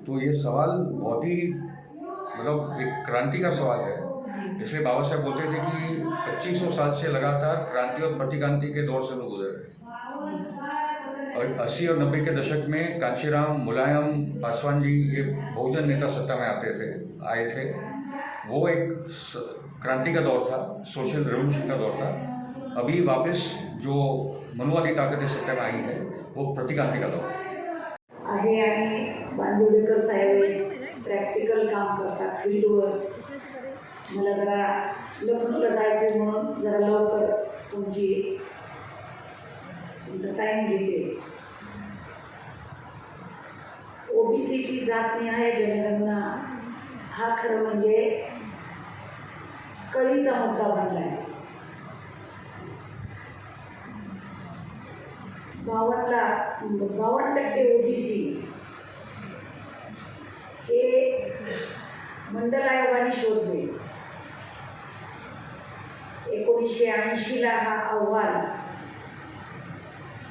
तो ये सवाल बहुत ही मतलब एक क्रांति का सवाल है। इसलिए बाबा साहब बोलते थे कि 2500 साल से लगातार क्रांति और प्रतिक्रांति के दौर से लोग गुजर रहे। और 80 और 90 के दशक में कांशीराम, मुलायम, पासवान जी ये बहुजन नेता सत्ता में आए थे। वो एक क्रांति का दौर था, सोशल रेवोल्यूशन का दौर था। अभी वापस जो मनुवादी ताकतें सत्ता में आई है वो प्रतिक्रांति का दौर आहे आणि बांदिवडेकर साहेब प्रॅक्टिकल काम करतात फील्डवर. मला जरा लखनौला जायचं म्हणून जरा लवकर तुमचा टाईम घेते. ओबीसीची जातनिहाय जनगणना हा खरं म्हणजे कळीचा मुद्दा बनला आहे. 52% ओबीसी हे मंडल आयोगाने शोधले. 1980ला हा अहवाल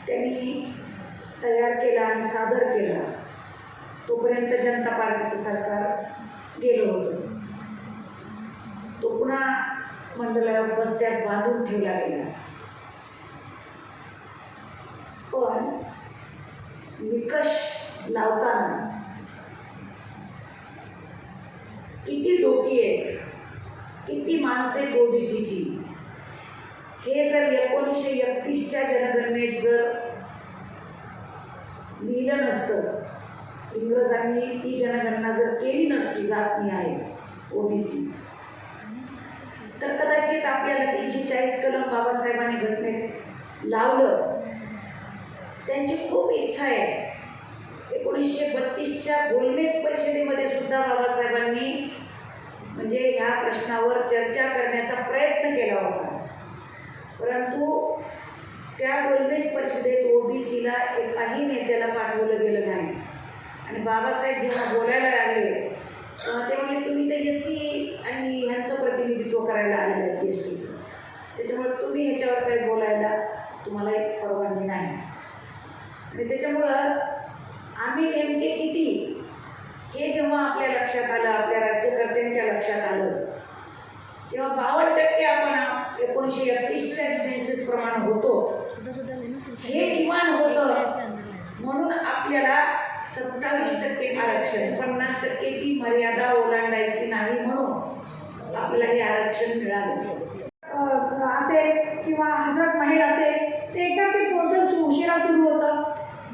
त्यांनी तयार केला आणि सादर केला. तोपर्यंत जनता पार्टीचं सरकार गेलं होतं. तो पुन्हा मंडल आयोग बस्त्यात बांधून ठेवला गेला. पण निकष लावताना किती डोकी आहेत, किती माणसं आहेत ओबीसीची, हे जर 1931च्या जनगणनेत जर लिहिलं नसतं, इंग्रजांनी ती जनगणना जर केली नसती जातनिहाय ओबीसी, तर कदाचित आपल्याला 340 कलम बाबासाहेबांनी घटनेत लावलं. त्यांची खूप इच्छा आहे. 1932च्या गोलमेज परिषदेमध्ये सुद्धा बाबासाहेबांनी म्हणजे ह्या प्रश्नावर चर्चा करण्याचा प्रयत्न केला होता. परंतु त्या गोलमेज परिषदेत ओबीसीला एकाही नेत्याला पाठवलं गेलं नाही. आणि बाबासाहेब जेव्हा बोलायला लागले तेव्हा ते म्हणले तुम्ही तर एससी आणि ह्यांचं प्रतिनिधित्व करायला आलेलं आहे एसटीचं, त्याच्यामुळे तुम्ही ह्याच्यावर काही बोलायला तुम्हाला एक परवानगी नाही. आणि त्याच्यामुळं आम्ही नेमके किती हे जेव्हा आपल्या लक्षात आलं, आपल्या राज्यकर्त्यांच्या लक्षात आलं, तेव्हा 52% आपण 1931च्या सेन्सेस प्रमाणे होतो हे किमान होतं. म्हणून आपल्याला 27% आरक्षण, 50%ची मर्यादा ओलांडायची नाही म्हणून आपल्याला हे आरक्षण मिळालं. असेल किंवा हजरत महल असेल ते एकतर ते पोर्टल उशिरा सुरू होतं,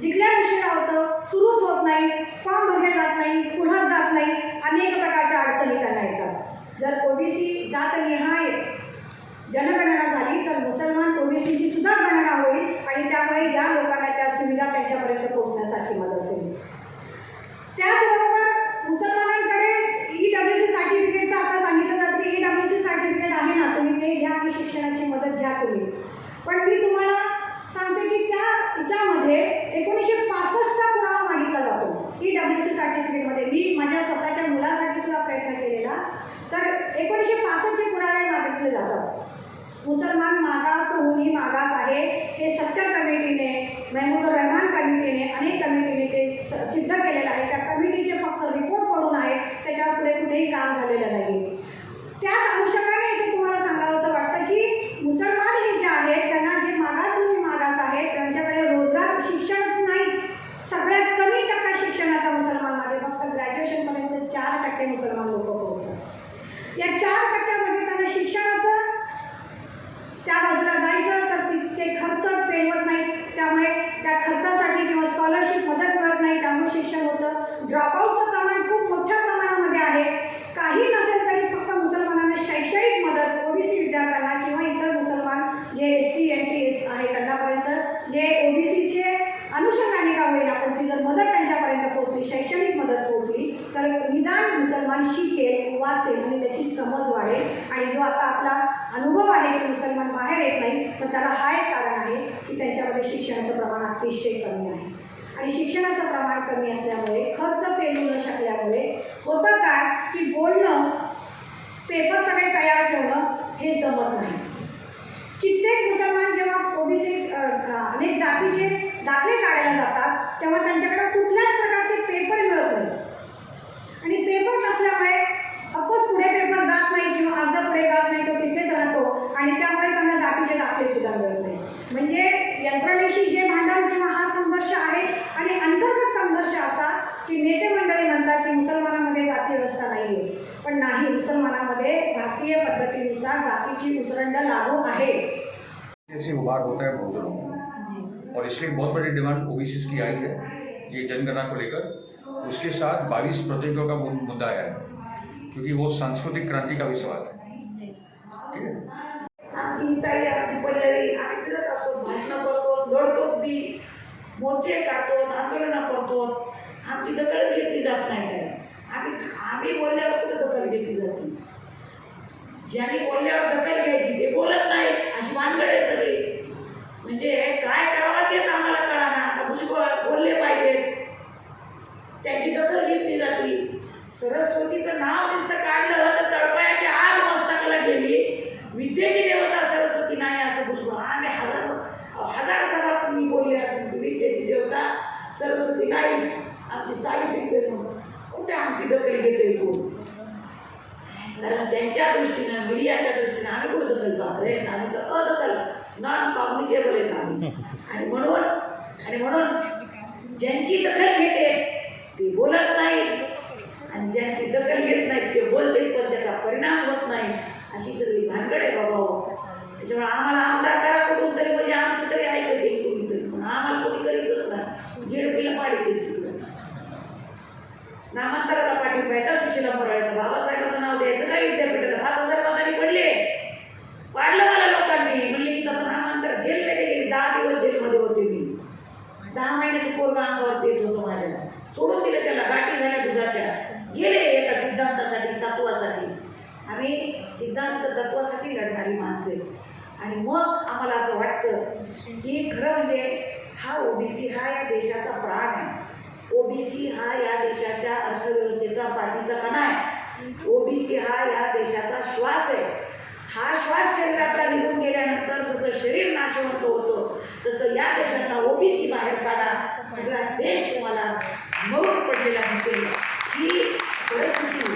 डिक्लेअर उशिरा होतं, सुरूच होत नाही, फॉर्म भरले जात नाही, पुढं जात नाही, अनेक प्रकारच्या अडचणी त्यांना येतात. जर ओबीसी जातनिहाय जनगणना झाली तर मुसलमान ओबीसीची सुद्धा गणना होईल आणि त्यामुळे या लोकांना त्या सुविधा त्यांच्यापर्यंत पोहोचण्यासाठी मदत होईल. त्याचबरोबर मुसलमानांकडे EWC सर्टिफिकेटचं आता सांगितलं जातं की EWC सर्टिफिकेट आहे ना, तुम्ही ते घ्या आणि शिक्षणाची मदत घ्या तुम्ही. पण मी तुम्हाला सांगते की त्या ह्याच्यामध्ये 1965चा पुरावा मागितला जातो EWC सर्टिफिकेटमध्ये. मी माझ्या स्वतःच्या मुलासाठी सुद्धा प्रयत्न केलेला. तर 1965चे पुरावे मागितले जातात. मुसलमान मागास होऊनही मागास आहे हे सच्चर कमिटीने, महमूदुर रहमान कमिटीने, अनेक कमिटीने ते सिद्ध केलेलं आहे. त्या कमिटीचे फक्त रिपोर्ट पडून आहे, त्याच्यावर पुढे कुठेही काम झालेलं नाही. त्याच अनुषंगाने इथे तुम्हाला सांगावंसं वाटतं की मुसलमान हे जे आहेत त्यांना जे मागास आहेत त्यांच्याकडे रोजगार, शिक्षण नाहीच. सगळ्यात कमी टक्का शिक्षणाचा मुसलमानमध्ये, फक्त ग्रॅज्युएशनपर्यंत 4% मुसलमान लोक पोहोचतात. या 4%मध्ये त्यांना शिक्षणाचं त्या बाजूला जायचं तर तितके खर्च पेलवत नाही, त्यामुळे त्या खर्चासाठी किंवा स्कॉलरशिप मदत मिळत नाही, त्यामुळे शिक्षण होतं. ड्रॉपआउटचं प्रमाण खूप मोठ्या प्रमाणामध्ये आहे. काही नसेल तरी फक्त मुसलमानांना शैक्षणिक मदत ओबीसी विद्यार्थ्यांना किंवा इतर मुसलमान जे ST NT आहे त्यांनापर्यंत जे ओबीसीचे अनुषंगाने का होईल पण ती जर मदत त्यांच्यापर्यंत पोहोचली, शैक्षणिक मदत पोहोचली तर निदान मुसलमान शिकेल, वाचेल आणि त्याची समज वाढेल. आणि जो आता आपला अनुभव आहे की मुसलमान बाहेर येत नाही तर त्याला हा एक कारण आहे की त्यांच्यामध्ये शिक्षणाचं प्रमाण अतिशय कमी आहे. आणि शिक्षणाचं प्रमाण कमी असल्यामुळे, खर्च पेलू न शकल्यामुळे होतं काय की बोलणं, पेपर सगळे तयार ठेवणं हे जमत नाही. कित्येक मुसलमान जेव्हा ओबीसी अनेक जातीचे दाखले काढायला जातात तेव्हा त्यांच्याकडे कुठल्याच प्रकारचे पेपर मिळत नाही. की नेते मंडळी म्हणतात की मुसलमानामध्ये जाती व्यवस्था नाही आहे, पण नाही, मुसलमानामध्ये भारतीय पद्धतीनुसार जातीची उतरंड लागू आहे. जैसे उभार होता है बहुजनों में, और इसलिए बहुत बड़ी डिमांड ओबीसी की आई है ये जनगणना को लेकर. उसके साथ 22 प्रतीकों का मुद्दा आया है, क्योंकि वो सांस्कृतिक क्रांति का भी सवाल है. ठीक है. आमची ताई, आमची पल्लवी, आम्ही फिरत असतो, भाषणं करतो, लढतो बी, मोर्चे काढतो, आंदोलनं करतो. आमची दखलच घेतली जात नाही काय. आम्ही बोलल्यावर कुठं दखल घेतली जाते? ज्यांनी बोलल्यावर दखल घ्यायची ते बोलत नाही, अशी भानगड आहे सगळी. म्हणजे काय करावं तेच आम्हाला कळाना. आता भुजबळ बोलले पाहिजेत, त्यांची दखल घेतली जाते. सरस्वतीचं नाव नुसतं काढलं तर तळपायाची आग मस्तकाला गेली. विद्येची देवता सरस्वती नाही असं भुजबळ. आम्ही हजार सभा मी बोलले असं की विद्येची देवता सरस्वती नाही, आमची सावित्रीचे म्हणून. कुठे आमची दखल घेते कोण? कारण त्यांच्या दृष्टीनं, मीडियाच्या दृष्टीनं आम्ही कुठं दखल करतोय? आम्ही तर अदखल, नॉन कॉग्निजेबल आहेत आम्ही. आणि म्हणून ज्यांची दखल घेते ते बोलत नाही, आणि ज्यांची दखल घेत नाहीत ते बोलते पण त्याचा परिणाम होत नाही. अशी सगळी भानगड आहे बाबा. त्याच्यामुळे आम्हाला आमदार करा कुठून तरी, म्हणजे आमचं तरी ऐकत येईल कोणीतरी, पण आम्हाला कोणी करीतच नाही. झेडपीला पाडीत येईल तिकडं. नामांतराला पाठिंबा आहे का सुशीला मोराळेचं? बाबासाहेबांचं नाव द्यायचं का विद्यापीठाला? 5,000 मतांनी पडले, पाडलं मला लोकांनी. म्हणले इथं तर नामांतर, जेलमध्ये गेली. 10 दिवस जेलमध्ये होते मी. 10 महिन्याचं पोरगा अंगावर पेट होतं माझ्या. सोडून दिलं त्याला, गाठी झाल्या दुधाच्या. गेले एका सिद्धांतासाठी, तत्वासाठी. आम्ही सिद्धांत तत्वासाठी लढणारी माणसे. आणि मग आम्हाला असं वाटतं की खरं म्हणजे हा ओबीसी हा या देशाचा प्राण आहे. ओबीसी हा या देशाच्या अर्थव्यवस्थेचा पाठीचा कणा आहे. ओबीसी हा या देशाचा श्वास आहे. हा श्वास शरीरातला निघून गेल्यानंतर जसं शरीर नाशवंत होतं तसं या देशातला ओबीसी बाहेर काढा. सगळा देश तुम्हाला मरून पडलेला दिसेल. ही परिस्थिती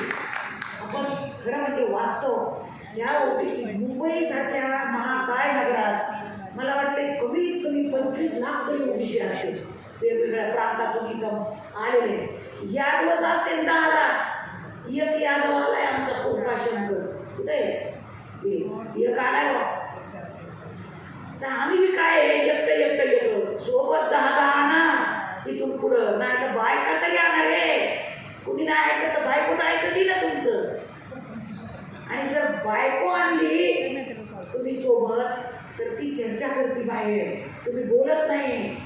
आपण खरं म्हणजे वास्तव या ओबीसी मुंबईसारख्या महाकाय नगरात मला वाटते कमीत कमी 25 लाख तरी ओबीसी असतील, वेगवेगळ्या प्रांतातून इथं आलेले. यादवच असते 10 लाख. एक यादव आलाय आमचा कोकाशंकर, कुठे एक आलाय बा. तर आम्ही बी काय एकटं येतो, सोबत 10 ना तिथून पुढं. नाही तर बायका तरी आणणार आहे. कुणी नाही ऐकत तर बायको तर ऐकते ना तुमचं. आणि जर बायको आणली तुम्ही सोबत तर ती चर्चा करते बाहेर, तुम्ही बोलत नाही.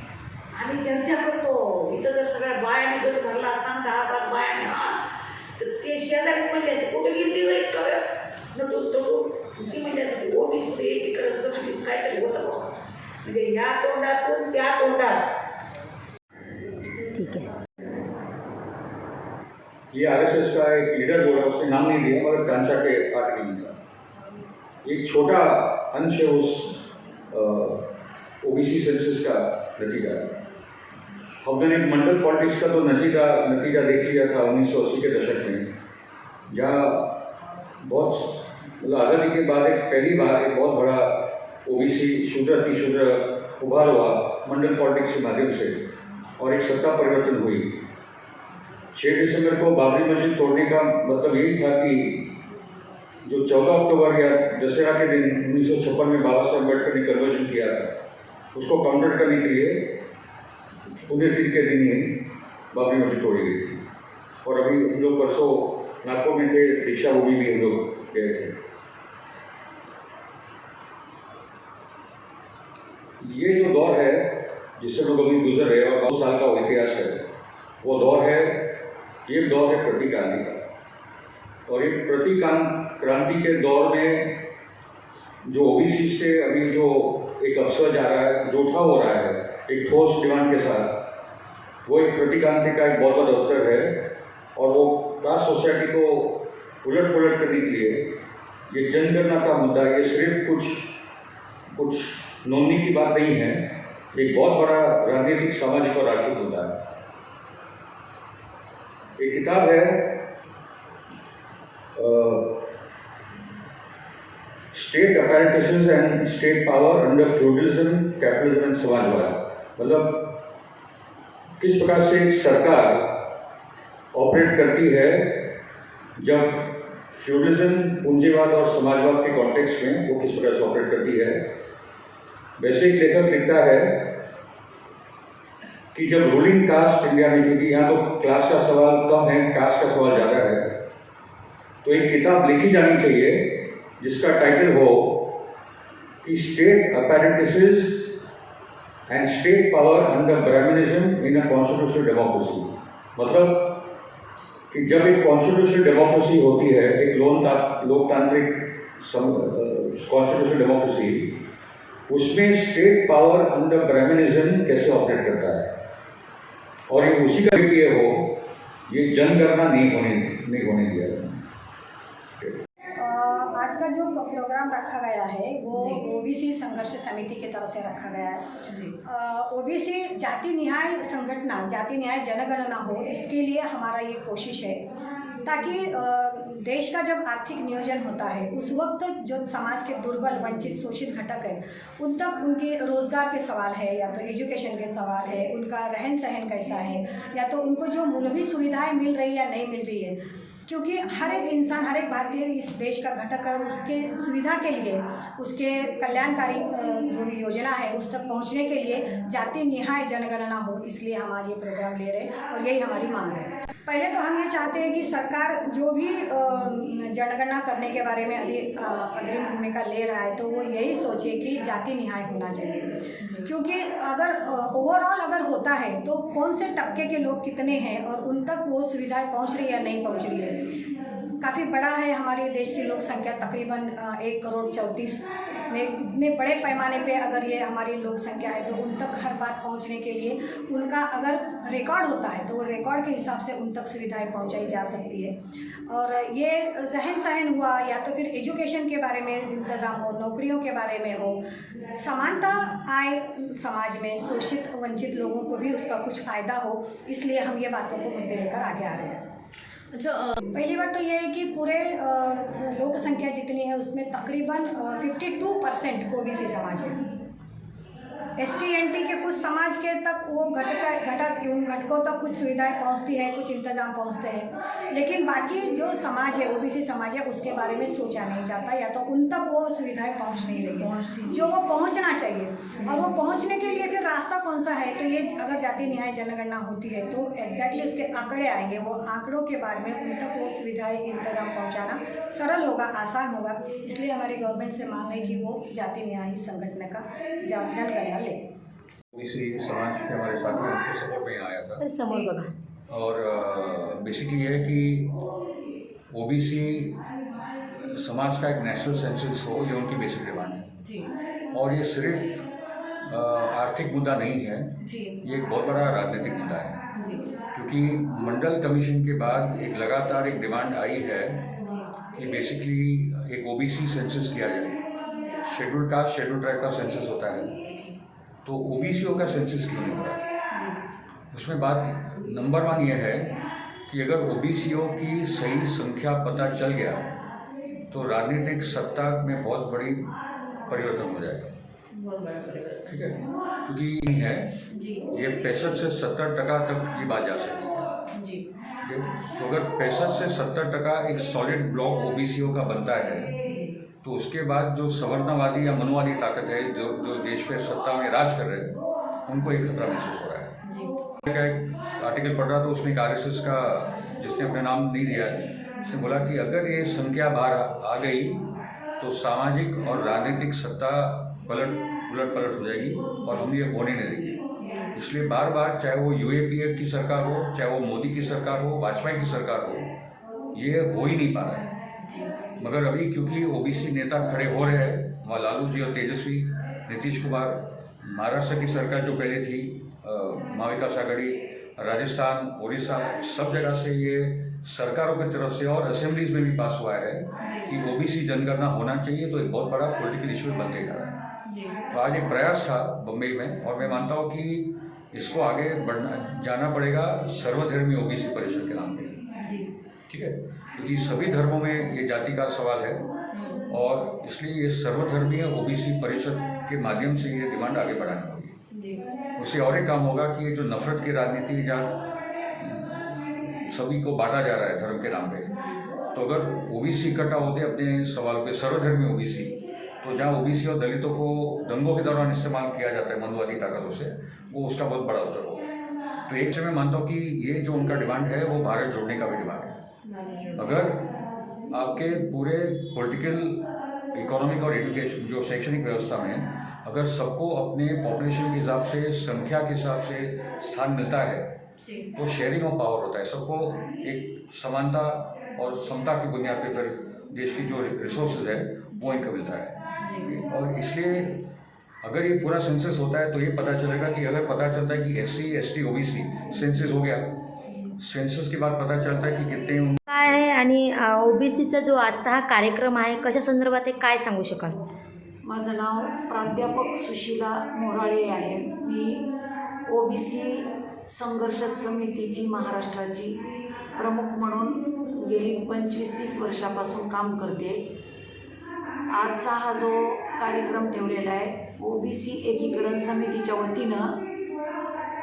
आम्ही चर्चा करतो. इथं जर सगळ्या बायाने गच भरला असताना 10-5 बायाने तर ते शेजारी म्हणले असते कुठे गेली ती इतका वेळ नटून तटून. ती म्हणली असते ओबीसीचं एकीकरण समितीच काहीतरी होतं बघ. म्हणजे या तोंडातून त्या तोंडात. ठीक है. ये आरएसएस का एक लीडर बोला, उसने नाम नहीं दिया मगर कांचा के आर्टिकल में था. एक छोटा अंश है उस ओबीसी सेंसस का नतीजा. हमने एक मंडल पॉलिटिक्स का तो नतीजा देख लिया था 1980 के दशक में, जहाँ बहुत मतलब आज़ादी के बाद एक पहली बार एक बहुत बड़ा ओबीसी शूद्र अतिशूद्र उभार हुआ मंडल पॉलिटिक्स के माध्यम से, और एक सत्ता परिवर्तन हुई. 6 दिसंबर को बाबरी मस्जिद तोड़ने का मतलब यही था कि जो 14 अक्टूबर या दशहरा के दिन 1956 में बाबा साहब अम्बेडकर ने कन्वर्जन किया था, उसको काउंटर करने के लिए पुण्यतिथि के दिन ही बाबरी मस्जिद तोड़ी गई थी. और अभी हम लोग परसों नागपुर में थे, दीक्षा भूमि भी हम लोग गए थे. ये जो दौर है जिससे लोग अभी गुजर रहे हैं और 2 साल का वो इतिहास है, वो दौर है, ये दौर है प्रतिक्रांति का. और एक प्रतिक्रांति के दौर में जो ओबीसी से अभी जो एक अवसर जा रहा है, जोठा हो रहा है एक ठोस डिमांड के साथ, वो एक प्रतिक्रांति का एक बहुत बड़ा अवसर है. और वो कास्ट सोसाइटी को उलट पुलट करने के लिए ये जनगणना का मुद्दा, ये सिर्फ कुछ नोंदनी की बात नहीं है, एक बहुत बड़ा राजनीतिक, सामाजिक और आर्थिक मुद्दा है. एक किताब है state apparatuses and state power under feudalism, capitalism and समाजवाद. मतलब किस प्रकार से एक सरकार करती है जब फ्यूडलिज्म, पूंजीवाद और समाजवाद के कॉन्टेक्स्ट में वो किस प्रकार से ऑपरेट करती है। वैसे एक लेखक लिखता है कि जब रूलिंग कास्ट इंडिया में, क्योंकि यहाँ तो क्लास का सवाल कम है, कास्ट का सवाल ज़्यादा है, तो एक किताब लिखी जानी चाहिए जिसका टाइटल हो कि state apparatuses and state power under Brahmanism in a constitutional democracy. मतलब कि जब एक कॉन्स्टिट्यूशनल डेमोक्रेसी होती है, एक लोकतांत्रिक कॉन्स्टिट्यूशनल डेमोक्रेसी, उसमें स्टेट पावर अंडर ब्राह्मणिज्म कैसे ऑपरेट करता है, और ये उसी का भी ये हो, ये जनगणना नहीं होने दिया है। आज का जो प्रोग्राम रखा गया है वो ओबीसी संघर्ष समिति की तरफ से रखा गया है। ओबीसी जाति न्याय संगठना, जाति न्याय जनगणना हो, इसके लिए हमारा ये कोशिश है ताकि देश का जब आर्थिक नियोजन होता है उस वक्त जो समाज के दुर्बल, वंचित, शोषित घटक है उन तक उनके रोजगार के सवाल है, या तो एजुकेशन के सवाल है, उनका रहन सहन कैसा है, या तो उनको जो मूलभूत सुविधाएं मिल रही है या नहीं मिल रही है, क्योंकि हर एक इंसान, हर एक भारतीय इस देश का घटक है, उसके सुविधा के लिए, उसके कल्याणकारी जो भी योजना है उस तक पहुंचने के लिए जाति न्याय जनगणना हो, इसलिए हम आज ये प्रोग्राम ले रहे हैं और यही हमारी मांग है। पहले तो हम ये चाहते हैं कि सरकार जो भी जनगणना करने के बारे में अभी अग्रिम भूमिका ले रहा है तो वो यही सोचे कि जाति न्याय होना चाहिए, क्योंकि अगर ओवरऑल अगर होता है तो कौन से तबके के लोग कितने हैं और उन तक वो सुविधाएं पहुंच रही है या नहीं पहुंच रही है। काफ़ी बड़ा है हमारे देश की लोक संख्या, तकरीबन 1,34 करोड़। इतने बड़े पैमाने पे अगर ये हमारी लोक संख्या है तो उन तक हर बात पहुंचने के लिए उनका अगर रिकॉर्ड होता है तो वो रिकॉर्ड के हिसाब से उन तक सुविधाएं पहुंचाई जा सकती है। और ये रहन सहन हुआ, या तो फिर एजुकेशन के बारे में इंतज़ाम हो, नौकरियों के बारे में हो, समानता आए समाज में, शोषित वंचित लोगों को भी उसका कुछ फ़ायदा हो, इसलिए हम ये बातों को मुद्दे लेकर आगे आ रहे हैं। अच्छा, पहली बात तो ये है कि पूरे लोक संख्या जितनी है उसमें तकरीबन 52% ओबीसी समाज है। ST/NT के कुछ समाज के तक वो घटक उन घटकों तक कुछ सुविधाएं पहुंचती है, कुछ इंतजाम पहुंचते हैं, लेकिन बाकी जो समाज है, ओबीसी समाज है, उसके बारे में सोचा नहीं जाता, या तो उन तक वो सुविधाएं पहुंच नहीं रही है जो वो पहुंचना चाहिए। और वो पहुंचने के लिए फिर रास्ता कौन सा है, तो ये अगर जाति न्याय जनगणना होती है तो एग्जैक्टली उसके आंकड़े आएंगे, वो आंकड़ों के बारे में उन तक वो सुविधाएं इंतजाम पहुँचाना सरल होगा, आसान होगा। इसलिए हमारी गवर्नमेंट से मांग है कि वो जाति न्याय संगठन का जनगणना ले। ओबीसी समाज के हमारे साथी उनके सपोर्ट में आया था समोर बघा। और बेसिकली ये है कि ओबीसी समाज का एक नेशनल सेंसस हो, ये उनकी बेसिक डिमांड है जी। और ये सिर्फ आर्थिक मुद्दा नहीं है, जी। ये एक बहुत बड़ा राजनीतिक मुद्दा है, जी। क्योंकि मंडल कमीशन के बाद एक लगातार एक डिमांड आई है कि बेसिकली एक ओबीसी सेंसस किया जाए। शेड्यूल कास्ट, शेड्यूल ट्राइब का सेंसस होता है, तो ओबीसीओ का सेंसस क्यों नहीं हो रहा है? उसमें बात नंबर 1 ये है कि अगर ओबीसीओ की सही संख्या पता चल गया तो राजनीतिक सत्ता में बहुत बड़ी परिवर्तन हो जाएगा। बहुत बड़ा परिवर्तन, ठीक है, क्योंकि है जी। ये 65 से 70% तक ये बात जा सकती है जी। ठीक है? तो अगर 65 से 70% एक सॉलिड ब्लॉक ओबीसीओ का बनता है तो उसके बाद जो सवर्णवादी या मनुवादी ताकत है जो देश पे सत्ता में राज कर रहे हैं उनको एक खतरा महसूस हो रहा है। जी। एक आर्टिकल पढ़ रहा था, उसमें एक RSS का, जिसने अपना नाम नहीं दिया है, उसने बोला कि अगर ये संख्या बाहर आ गई तो सामाजिक और राजनीतिक सत्ता उलट पलट हो जाएगी और हम ये होने नहीं देंगे। इसलिए बार बार, चाहे वो UAPF की सरकार हो, चाहे वो मोदी की सरकार हो, वाजपेयी की सरकार हो, ये हो ही नहीं पा रहा है। मगर अभी क्योंकि ओबीसी नेता खड़े हो रहे हैं, वहाँ लालू जी और तेजस्वी, नीतीश कुमार, महाराष्ट्र की सरकार जो पहले थी महाविकास आघाड़ी, राजस्थान, उड़ीसा, सब जगह से ये सरकारों की तरफ से और असेंबलीज में भी पास हुआ है कि ओबीसी जनगणना होना चाहिए, तो एक बहुत बड़ा पॉलिटिकल इशू बनते जा रहा है। तो आज एक प्रयास था बम्बई में, और मैं मानता हूँ कि इसको आगे जाना पड़ेगा सर्वधर्मी ओबीसी परिषद के नाम पे। ठीक है, क्योंकि सभी धर्मों में ये जाति का सवाल है और इसलिए ये सर्वधर्मीय ओबीसी परिषद के माध्यम से ये डिमांड आगे बढ़ानी होगी। उससे और एक काम होगा कि ये जो नफरत की राजनीति या सभी को बांटा जा रहा है धर्म के नाम पे। तो अगर ओबीसी इकट्ठा होते अपने सवाल पे, सर्वधर्मी ओबीसी, तो जहाँ ओबीसी और दलितों को दंगों के दौरान इस्तेमाल किया जाता है मनवादी ताकतों से, वो उसका बहुत बड़ा उत्तर होगा। तो एक से मैं मानता हूँ कि ये जो उनका डिमांड है वो भारत जोड़ने का भी डिमांड है। अगर आपके पूरे पॉलिटिकल, इकोनॉमिक और एजुकेशन जो शैक्षणिक व्यवस्था में अगर सबको अपने पॉपुलेशन के हिसाब से, संख्या के हिसाब से स्थान मिलता है, तो शेयरिंग ऑफ पावर होता है, सबको एक समानता और समता की बुनियाद पे फिर देश की जो रिसोर्सेज है वो इनको मिलता है। और इसलिए अगर ये पूरा सेंसस होता है तो ये पता चलेगा कि अगर पता चलता है कि SC ST OBC सेंसस हो गया, सेन्सस के बाद पता चलता है कि कितने काय आहे आणि OBCचा जो आजचा हा कार्यक्रम आहे कशा संदर्भात आहे काय सांगू शकाल? माझं नाव प्राध्यापक सुशीला मोराळे आहे. मी OBC संघर्ष समितीची महाराष्ट्राची प्रमुख म्हणून गेली 25-30 वर्षापासून काम करते. आजचा हा जो कार्यक्रम ठेवलेला आहे OBC एकीकरण समितीच्या वतीनं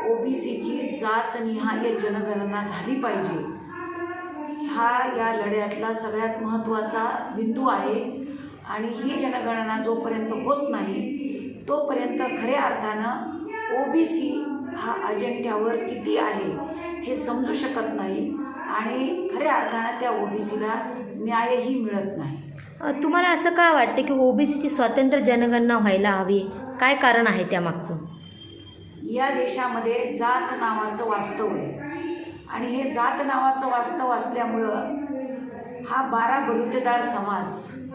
OBCची जातनिहाय जनगणना झाली पाहिजे, हा या लढ्यातला सगळ्यात महत्त्वाचा बिंदू आहे. आणि ही जनगणना जोपर्यंत होत नाही तोपर्यंत खऱ्या अर्थानं OBC हा अजेंड्यावर किती आहे हे समजू शकत नाही आणि खऱ्या अर्थानं त्या OBCला न्यायही मिळत नाही. तुम्हाला असं का वाटतं की OBCची स्वतंत्र जनगणना व्हायला हवी? काय कारण आहे त्यामागचं? या देशामध्ये जात नावाचं वास्तव आहे आणि हे जात नावाचं वास्तव असल्यामुळं हा 12 बलुतेदार समाज,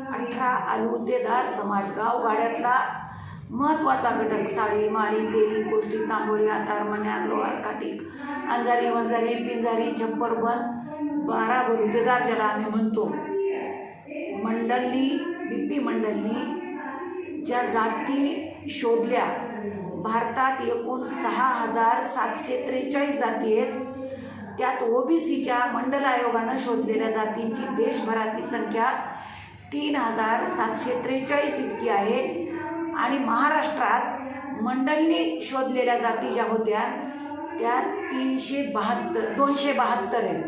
18 अलुतेदार समाज, गावगाड्यातला महत्त्वाचा घटक, साडी, माळी, तेली, कोष्टी, तांबोळी, हातार, मण्यार, लोहार, काटिक, अंजारी, वंजारी, पिंजारी, छप्परबंद, 12 बलुतेदार ज्याला आम्ही म्हणतो, मंडलनी, BP मंडलनी ज्या जाती शोधल्या, भारतात एकूण 6,743 जाती आहेत. त्यात OBCच्या मंडल आयोगानं शोधलेल्या जातींची देशभरातली संख्या 3,743 इतकी आहे. आणि महाराष्ट्रात मंडलनी शोधलेल्या जाती ज्या होत्या त्या 272 आहेत.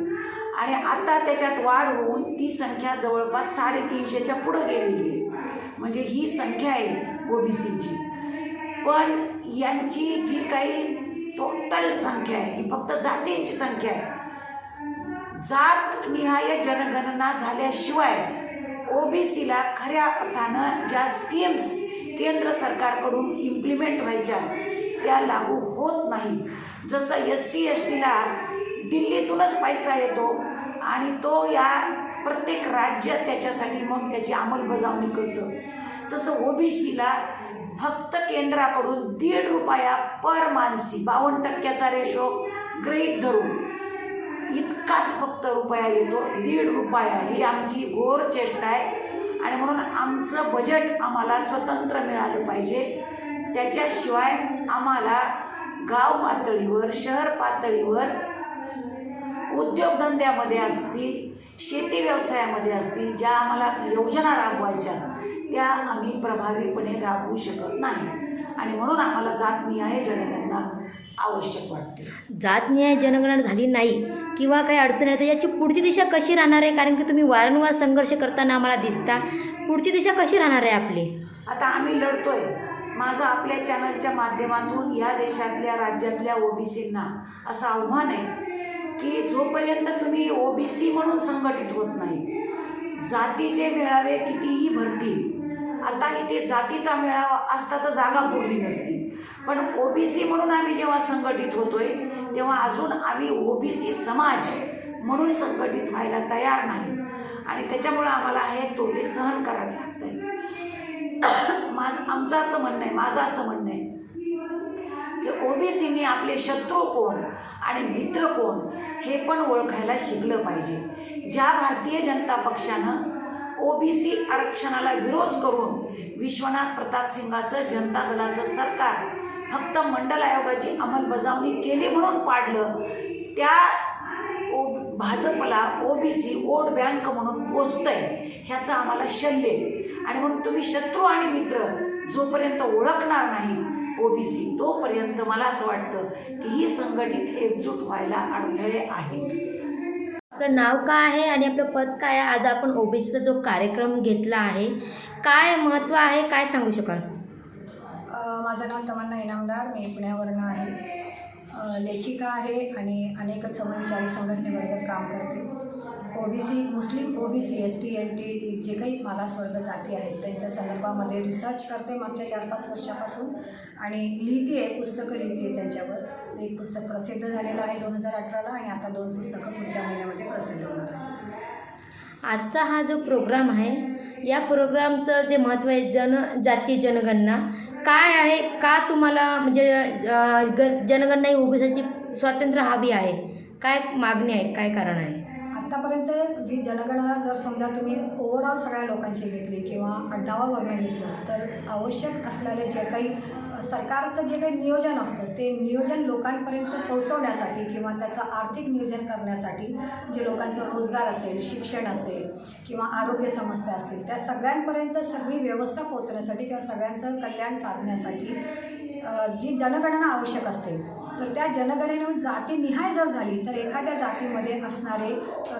आणि आता त्याच्यात वाढ होऊन ती संख्या जवळपास 350च्या पुढं गेलेली आहे. म्हणजे ही संख्या आहे OBCची. पण यांची जी काही टोटल संख्या आहे ही फक्त जातींची संख्या आहे. जातनिहाय जनगणना झाल्याशिवाय OBCला खऱ्या अर्थानं ज्या स्कीम्स केंद्र सरकारकडून इम्प्लिमेंट व्हायच्या त्या लागू होत नाही. जसं SC STला दिल्लीतूनच पैसा येतो आणि तो या प्रत्येक राज्य त्याच्यासाठी मग त्याची अंमलबजावणी करतं, तसं OBCला फक्त केंद्राकडून ₹1.5 पर मानसी, 52% रेशो गृहीत धरून इतकाच फक्त रुपया येतो. ₹1.5 ही आमची घोर चेष्टा आहे. आणि म्हणून आमचं बजेट आम्हाला स्वतंत्र मिळालं पाहिजे. त्याच्याशिवाय आम्हाला गाव पातळीवर, शहर पातळीवर, उद्योगधंद्यामध्ये असतील, शेती व्यवसायामध्ये असतील ज्या आम्हाला योजना राबवायच्या त्या आम्ही प्रभावीपणे राबवू शकत नाही. आणि म्हणून आम्हाला जातनिहाय जनगणना आवश्यक वाटते. जातनिहाय जनगणना झाली नाही किंवा काही अडचण आहे तर याची पुढची दिशा कशी राहणार आहे? कारण की तुम्ही वारंवार संघर्ष करताना आम्हाला दिसता. पुढची दिशा कशी राहणार आहे आपली? आता आम्ही लढतोय. माझं आपल्या चॅनलच्या माध्यमातून या देशातल्या, राज्यातल्या OBCंना असं आव्हान आहे की जोपर्यंत तुम्ही OBC म्हणून संघटित होत नाही, जातीचे मेळावे कितीही भरतील. आता इथे जातीचा मेळावा असता तर जागा पुरली नसती, पण OBC म्हणून आम्ही जेव्हा संघटित होतोय तेव्हा अजून आम्ही OBC समाज म्हणून संघटित व्हायला तयार नाही आणि त्याच्यामुळं आम्हाला हे तोटे सहन करावे लागत आहेत. आमचं असं म्हणणं आहे, माझं असं म्हणणं आहे की OBCनी आपले शत्रू कोण आणि मित्र कोण हे पण ओळखायला शिकलं पाहिजे. ज्या भारतीय जनता पक्षानं OBC आरक्षणाला विरोध करून विश्वनाथ प्रताप सिंगाचं जनता दलाचं सरकार फक्त मंडल आयोगाची अंमलबजावणी केली म्हणून पाडलं, त्या भाजपला OBC वोट बँक म्हणून पोचतंय ह्याचं आम्हाला शल्य आहे. आणि म्हणून तुम्ही शत्रू आणि मित्र जोपर्यंत ओळखणार नाही OBC तोपर्यंत मला असं वाटतं की ही संघटित एकजूट व्हायला अडथळे आहेत. आपलं नाव काय आहे आणि आपलं पद काय आहे? आज आपण ओबीसीचा जो कार्यक्रम घेतला आहे, काय महत्त्व आहे, काय सांगू शकाल? माझं नाव तमन्ना इनामदार, मी पुण्यावरनं आहे. लेखिका आहे आणि अनेक समविचारी संघटनेबरोबर काम करते. ओबीसी, मुस्लिम, ओबीसी, ST, NT जे काही मागासवर्ग जाती आहेत त्यांच्या संदर्भामध्ये रिसर्च करते मागच्या 4-5 वर्षापासून आणि लिहिते आहे, पुस्तकं लिहिते आहे त्यांच्यावर. एक पुस्तक प्रसिद्ध झालेलं आहे 2018ला आणि आता 2 पुस्तकं पुढच्या महिन्यामध्ये प्रसिद्ध होणार आहे. आजचा हा जो प्रोग्राम आहे, या प्रोग्रामचं जे महत्त्व आहे जनजातीय जनगणना काय आहे? का तुम्हाला म्हणजे जनगणना ही ओबीसीची स्वातंत्र्य हवी आहे? काय मागणी आहे, काय कारण आहे? आत्तापर्यंत जी जनगणना जर समजा तुम्ही ओव्हरऑल सगळ्या लोकांची घेतली किंवा आडनावावरनं घेतलं तर आवश्यक असलेले जे काही सरकारचं जे काही नियोजन असतं ते नियोजन लोकांपर्यंत पोहोचवण्यासाठी किंवा त्याचं आर्थिक नियोजन करण्यासाठी जे लोकांचं रोजगार असेल, शिक्षण असेल किंवा आरोग्य समस्या असतील त्या सगळ्यांपर्यंत सगळी व्यवस्था पोहोचण्यासाठी किंवा सगळ्यांचं कल्याण साधण्यासाठी जी जनगणना आवश्यक असते तर त्या जनगणनेमध्ये जातीनिहाय जर झाली तर एखाद्या जातीमध्ये असणारे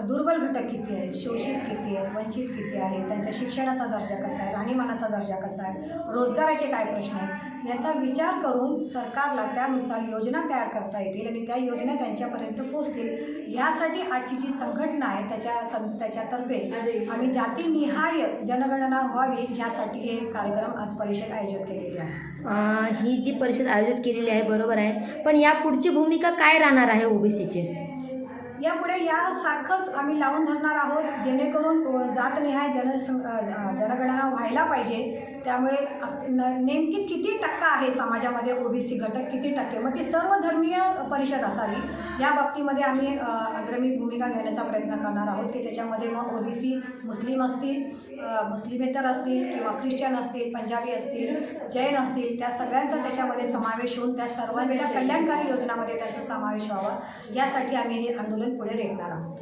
दुर्बल घटक किती आहेत, शोषित किती आहेत, वंचित किती आहेत, त्यांच्या शिक्षणाचा दर्जा कसा आहे, राहणीमानाचा दर्जा कसा आहे, रोजगाराचे काय प्रश्न आहेत याचा विचार करून सरकारला त्यानुसार योजना तयार करता येतील आणि त्या योजना त्यांच्यापर्यंत पोहोचतील. ह्यासाठी आजची जी संघटना आहे त्याच्यातर्फे आम्ही जातीनिहाय जनगणना व्हावी ह्यासाठी हे कार्यक्रम आज परिषद आयोजित केलेली आहे. ही जी परिषद आयोजित केलेली आहे बरोबर आहे, पण या पुढची भूमिका काय राहणार आहे ओबीसीची? यापुढे यासारखंच आम्ही लावून धरणार आहोत जेणेकरून जातनिहाय जनगणना व्हायला पाहिजे. त्यामुळे नेमकी किती टक्का आहे समाजामध्ये ओबीसी घटक किती टक्के, मग ती सर्वधर्मीय परिषद असावी या बाबतीमध्ये आम्ही अग्रणी भूमिका घेण्याचा प्रयत्न करणार आहोत की त्याच्यामध्ये मग ओबीसी मुस्लिम असतील, मुस्लिमेतर असतील किंवा ख्रिश्चन असतील, पंजाबी असतील, जैन असतील त्या सगळ्यांचा त्याच्यामध्ये समावेश होऊन त्या सर्वांच्या कल्याणकारी योजनामध्ये त्याचा समावेश व्हावा यासाठी आम्ही हे आंदोलन पुढे रेटणार आहोत.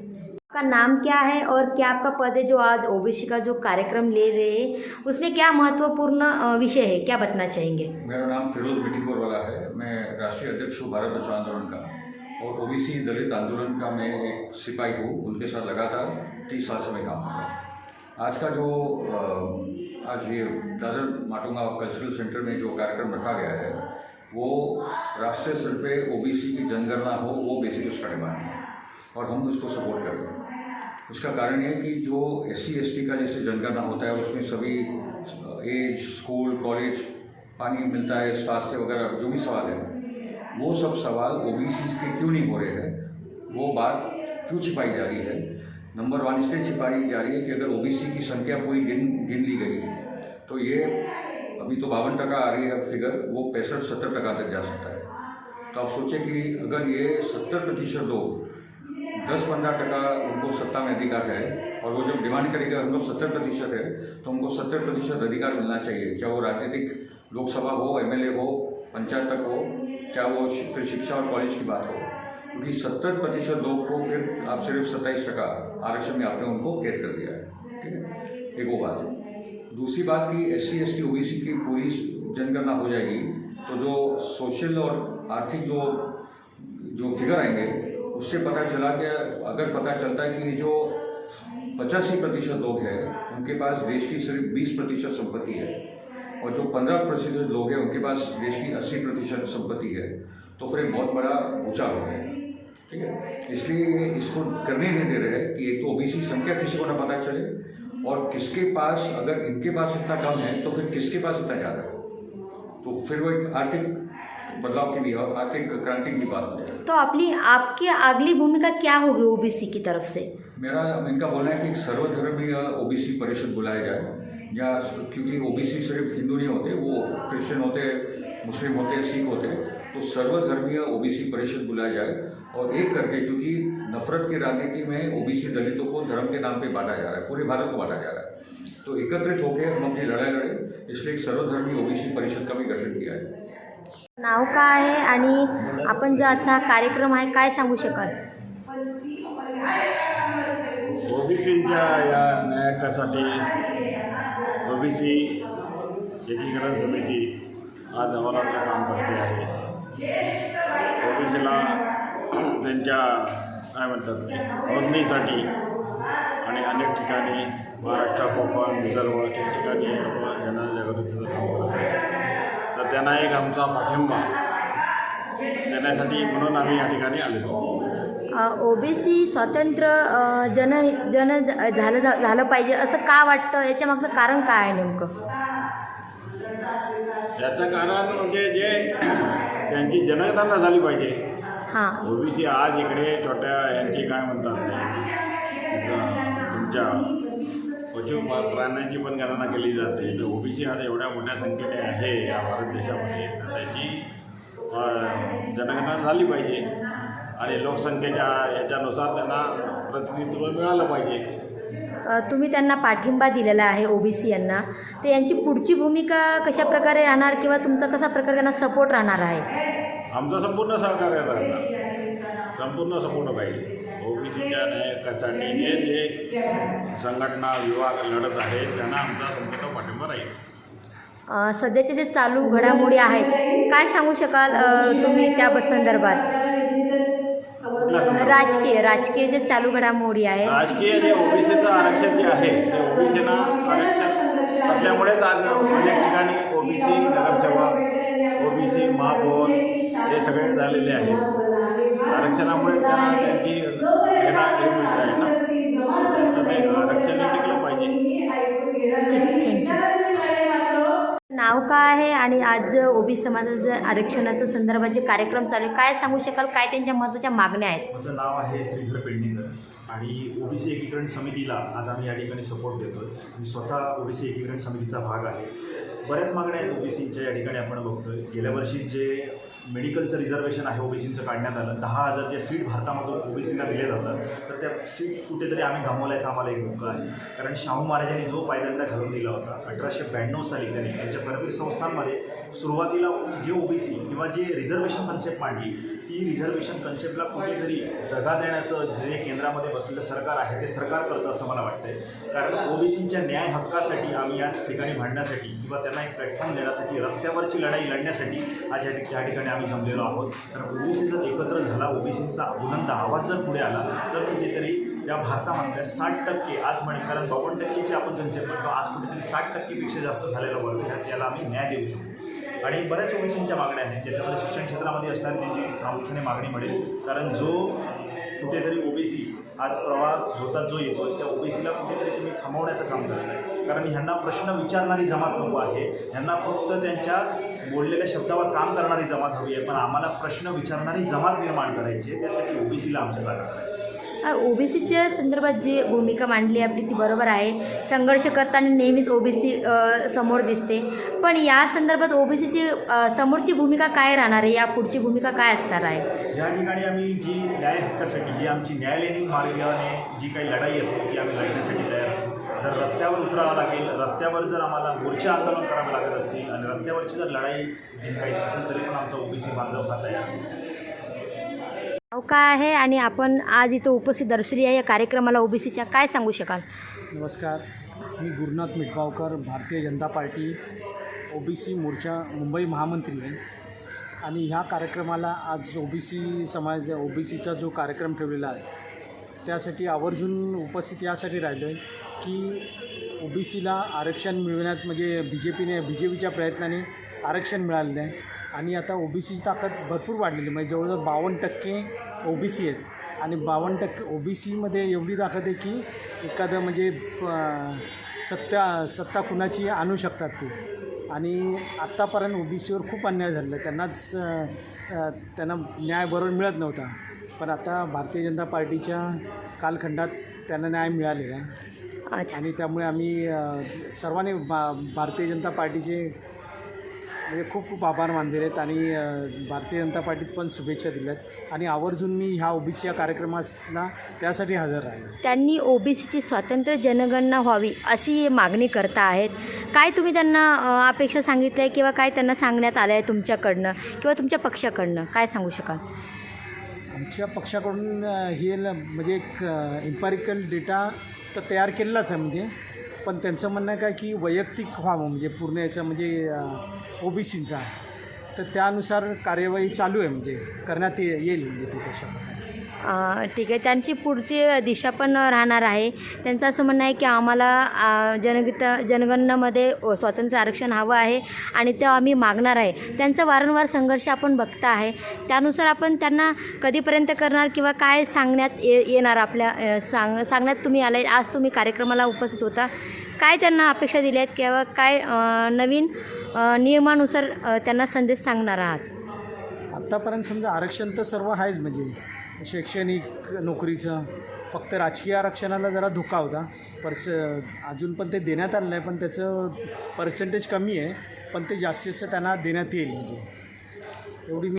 आपका नाम क्या है और क्या आपका पद है जो आज ओबीसी का जो कार्यक्रम ले रहे हैं उसमें क्या महत्वपूर्ण विषय है, क्या बताना चाहेंगे? मेरा नाम फिरोज मिठीपुर वाला है। मैं राष्ट्रीय अध्यक्ष हूँ भारत बचाओ आंदोलन का और ओबीसी दलित आंदोलन का मैं एक सिपाही हूँ। उनके साथ लगातार 30 साल से मैं काम कर रहा हूँ। आज का जो आज ये दादर माटुंगा कल्चरल सेंटर में जो कार्यक्रम रखा गया है वो राष्ट्रीय स्तर पे ओबीसी की जनगणना हो वो बेसिक उसका डिमांड है और हम उसको सपोर्ट कर रहे हैं। उसका कारण ये है कि जो SC ST का जैसे जनगणना होता है उसमें सभी एज, स्कूल, कॉलेज, पानी मिलता है, स्वास्थ्य वगैरह जो भी सवाल है वो सब सवाल ओबीसी के क्यों नहीं हो रहे हैं, वो बात क्यों छिपाई जा रही है? नंबर 1 इसलिए छिपाई जा रही है कि अगर ओबीसी की संख्या पूरी गिन ली गई तो ये अभी तो 52% आ रही है फिगर, वो 65-70% तक जा सकता है। तो आप सोचें कि अगर ये 70% लोग 10-15% उनको सत्ता में अधिकार है और वो जब डिमांड करेगा हम लोग 70% है तो उनको 70% अधिकार मिलना चाहिए, चाहे वो राजनीतिक लोकसभा हो, MLA हो, पंचायत तक हो, चाहे वो फिर शिक्षा और कॉलेज की बात हो, क्योंकि 70% लोग को फिर आप सिर्फ 27% आरक्षण में आपने उनको कैद कर दिया है। ठीक है, एक वो बात है। दूसरी बात कि SC ST OBC की पूरी जनगणना हो जाएगी तो जो सोशल और आर्थिक जो फिगर आएंगे उससे पता चला कि अगर पता चलता है कि जो 85% लोग हैं उनके पास देश की सिर्फ 20% संपत्ति है और जो 15% लोग हैं उनके पास देश की 80% संपत्ति है तो फिर एक बहुत बड़ा भूचाल हो गया। ठीक है, इसलिए इसको करने नहीं दे रहे हैं कि एक तो ओबीसी संख्या किसी को ना पता चले और किसके पास, अगर इनके पास इतना कम है तो फिर किसके पास इतना ज़्यादा है, तो फिर वो एक आर्थिक बदलाव की भी आर्थिक क्रांति की बात हो जाए। तो आपकी अगली भूमिका क्या होगी ओबीसी की तरफ से? इनका बोलना है कि सर्वधर्मीय ओबीसी परिषद बुलाया जाए, या क्योंकि ओबीसी सिर्फ हिंदू नहीं होते, वो क्रिश्चियन होते, मुस्लिम होते, सिख होते, तो सर्वधर्मीय ओबीसी परिषद बुलाया जाए और एक करके, क्योंकि नफरत की राजनीति में ओबीसी दलितों को धर्म के नाम पे बांटा जा रहा है, पूरे भारत को बांटा जा रहा है, तो एकत्रित होकर हम अपनी लड़ाई लड़े, इसलिए एक सर्वधर्मीय ओबीसी परिषद का भी गठन किया है। नाव काय आहे आणि आपण जो आजचा कार्यक्रम आहे काय सांगू शकाल? ओबीसींच्या या न्यायासाठी ओबीसी एकीकरण समिती आज अहोरात्र काम करते आहे. ओबीसीला त्यांच्या काय म्हणतात ते नोंदणीसाठी आणि अनेक ठिकाणी महाराष्ट्र, कोकण, विदर्भ ठिकठिकाणी हे लोक जनजागृतीचं काम करत आहेत. तर त्यांना एक आमचा पाठिंबा देण्यासाठी म्हणून आम्ही या ठिकाणी आलेलो. ओबीसी स्वतंत्र झालं पाहिजे असं का वाटतं? याच्या मागचं कारण काय आहे नेमकं? याचं कारण म्हणजे जे त्यांची जनगणना झाली पाहिजे. हां. ओबीसी आज इकडे छोट्या यांची काय म्हणतात ते तुमच्या पशु प्राण्यांची पण गणना केली जाते. तर ओबीसी आज एवढ्या मोठ्या संख्येने आहे या भारत देशामध्ये, तर त्याची जनगणना झाली पाहिजे आणि लोकसंख्येच्या याच्यानुसार त्यांना प्रतिनिधित्व मिळालं पाहिजे. तुम्ही त्यांना पाठिंबा दिलेला आहे ओबीसी यांना, तर यांची पुढची भूमिका कशा प्रकारे राहणार किंवा तुमचा कसा प्रकारे त्यांना सपोर्ट राहणार आहे? आमचं संपूर्ण सहकार्य राहणार, संपूर्ण सपोर्ट राहील. ओबीसीच्या न्यायासाठी जे संघटना विभाग लढत आहेत त्यांना आमचा संपूर्ण पाठिंबा राहील. सध्याचे जे चालू घडामोडी आहेत काय सांगू शकाल तुम्ही त्या संदर्भात? राजकीय जे चालू घडामोडी आहेत, राजकीय जे ओबीसीचं आरक्षण जे आहे ते ओबीसीना आरक्षण असल्यामुळेच आज अनेक ठिकाणी ओबीसी नगरसेवक, ओबीसी महापौर हे सगळे झालेले आहेत. आरक्षणामुळे त्यांना त्यांची हे मिळत आहे ना, तर ते आरक्षण टिकलं पाहिजे. ठीक आहे, थँक्यू. नाव काय आहे आणि आज ओबीसी समाजाचं आरक्षणाचं संदर्भात जे कार्यक्रम चालू आहे काय सांगू शकाल? काय त्यांच्या महत्त्वाच्या मागण्या आहेत? माझं नाव आहे श्रीधर पेडणेकर आणि ओबीसी एकीकरण समितीला आज आम्ही या ठिकाणी सपोर्ट देतो. मी स्वतः ओबीसी एकीकरण समितीचा भाग आहे. बऱ्याच मागण्या आहेत ओबीसीच्या या ठिकाणी आपण बघतोय. गेल्या वर्षी जे मेडिकलचं रिझर्वेशन आहे ओबीसीचं काढण्यात आलं, 10,000 जे सीट भारतामधून ओबीसीला दिले जातात, तर त्या सीट कुठेतरी आम्ही गमावल्याचा आम्हाला एक दुःख आहे. कारण शाहू महाराजांनी जो पायदंड घालून दिला होता 1892 साली, त्यांनी त्यांच्या परवीर संस्थांमध्ये सुरुवातीला जे ओबीसी किंवा जे रिझर्वेशन कन्सेप्ट मांडली, ती रिझर्वेशन कन्सेप्टला कुठेतरी दगा देण्याचं जे केंद्रामध्ये बसलेलं सरकार आहे ते सरकार करतं असं मला वाटतंय. कारण ओबीसींच्या न्याय हक्कासाठी आम्ही याच ठिकाणी भांडण्यासाठी किंवा त्यांना एक प्लॅटफॉर्म देण्यासाठी रस्त्यावरची लढाई लढण्यासाठी आज या ठिकाणी आम्ही जमलेलो आहोत. कारण ओबीसी जर एकत्र झाला, ओबीसींचा बुलंद आवाज जर पुढे आला तर कुठेतरी या भारतामधल्या 60% आज म्हणेल, कारण 52%ची आपण कन्सेप्ट म्हणतो, आज कुठेतरी 60%पेक्षा जास्त झालेला वर्ग याला आम्ही न्याय देऊ शकतो. आणि बऱ्याच ओबीसींच्या मागण्या आहेत ज्याच्यामध्ये शिक्षण क्षेत्रामध्ये असणारी त्यांची प्रामुख्याने मागणी मिळेल. कारण जो कुठेतरी ओबीसी आज प्रवास होतात जो येतो त्या ओबीसीला कुठेतरी तुम्ही थांबवण्याचं काम करत आहे. कारण ह्यांना प्रश्न विचारणारी जमात नको आहे, ह्यांना फक्त त्यांच्या बोललेल्या शब्दावर काम करणारी जमात हवी आहे. पण आम्हाला प्रश्न विचारणारी जमात निर्माण करायची आहे, त्यासाठी ओबीसीला आमच्या जागा करायची. ओबीसीच्या संदर्भात जी भूमिका मांडली आपली ती बरोबर आहे. संघर्ष करताना नेहमीच ओबीसी समोर दिसते, पण या संदर्भात ओबीसीची समोरची भूमिका काय राहणार आहे? या पुढची भूमिका काय असणार आहे? या ठिकाणी आम्ही जी न्याय हक्कासाठी जी आमची न्यायालयीन मार्गाने जी काही लढाई असेल ती आम्ही लढण्यासाठी तयार असू. जर रस्त्यावर उतरावं लागेल, रस्त्यावर जर आम्हाला मोर्चे आंदोलन करावे लागत असतील आणि रस्त्यावरची जर लढाई जिंकायची असेल तरी पण आमचा ओबीसी बांधव हा तयार असतो. नाव काय आहे आणि आपण आज इथं उपस्थित दर्शवली आहे या कार्यक्रमाला ओबीसीच्या, काय सांगू शकाल? नमस्कार, मी गुरुनाथ मिटगावकर, भारतीय जनता पार्टी ओबीसी मोर्चा मुंबई महामंत्री आहे. आणि ह्या कार्यक्रमाला आज ओबीसीचा जो कार्यक्रम ठेवलेला आहे त्यासाठी आवर्जून उपस्थित यासाठी राहिलो आहे की ओबीसीला आरक्षण मिळवण्यात म्हणजे बीजेपीच्या प्रयत्नाने आरक्षण मिळालेलं आहे. आणि आता ओबीसीची ताकद भरपूर वाढलेली म्हणजे जवळजवळ 52% ओबीसी आहेत आणि 52% ओबीसीमध्ये एवढी ताकद आहे की एखादं म्हणजे सत्ता कुणाची आणू शकतात ते. आणि आत्तापर्यंत ओबीसीवर खूप अन्याय झालेला आहे, त्यांना न्याय बरोबर मिळत नव्हता, पण आता भारतीय जनता पार्टीच्या कालखंडात त्यांना न्याय मिळालेला आहे. आणि त्यामुळे आम्ही सर्वांनी भारतीय जनता पार्टीचे म्हणजे खूप आभार मानलेले आहेत आणि भारतीय जनता पार्टीत पण शुभेच्छा दिल्यात आणि आवर्जून मी ह्या ओबीसी या कार्यक्रमाला त्यासाठी हजर राहिलो. त्यांनी ओबीसीची स्वतंत्र जनगणना व्हावी अशी मागणी करता आहेत. काय तुम्ही त्यांना अपेक्षा सांगितल्या किंवा काय त्यांना सांगण्यात आलं आहे तुमच्याकडनं किंवा तुमच्या पक्षाकडनं, काय सांगू शकाल? आमच्या पक्षाकडून हे म्हणजे एक इम्पॅरिकल डेटा तर तयार केलेलाच आहे म्हणजे, पण त्यांचं म्हणणं आहे काय की वैयक्तिक व्हावं म्हणजे पूर्ण याचं म्हणजे ओबीसींचा, तर त्यानुसार कार्यवाही चालू आहे म्हणजे करण्यात येईल म्हणजे ते तशा प्रकारे. ठीक आहे. त्यांची पुढची दिशा पण राहणार आहे. त्यांचं असं म्हणणं आहे की आम्हाला जनगणनेमध्ये स्वातंत्र्य आरक्षण हवं आहे आणि ते आम्ही मागणार आहे. त्यांचा वारंवार संघर्ष आपण बघता आहे. त्यानुसार आपण त्यांना कधीपर्यंत करणार किंवा काय सांगण्यात येणार आपल्या सांगण्यात तुम्ही आले. आज तुम्ही कार्यक्रमाला उपस्थित होता. काय त्यांना अपेक्षा दिल्या आहेत किंवा काय नवीन नियमानुसार त्यांना संदेश सांगणार आहात? आत्तापर्यंत समजा आरक्षण तर सर्व आहेच, म्हणजे शैक्षणिक नोकरीचं. फक्त राजकीय आरक्षणाला जरा धोका होता. अजून पण ते देण्यात आलेलं आहे, पण त्याचं पर्सेंटेज कमी आहे, पण ते जास्तीत जास्त त्यांना देण्यात येईल, म्हणजे एवढी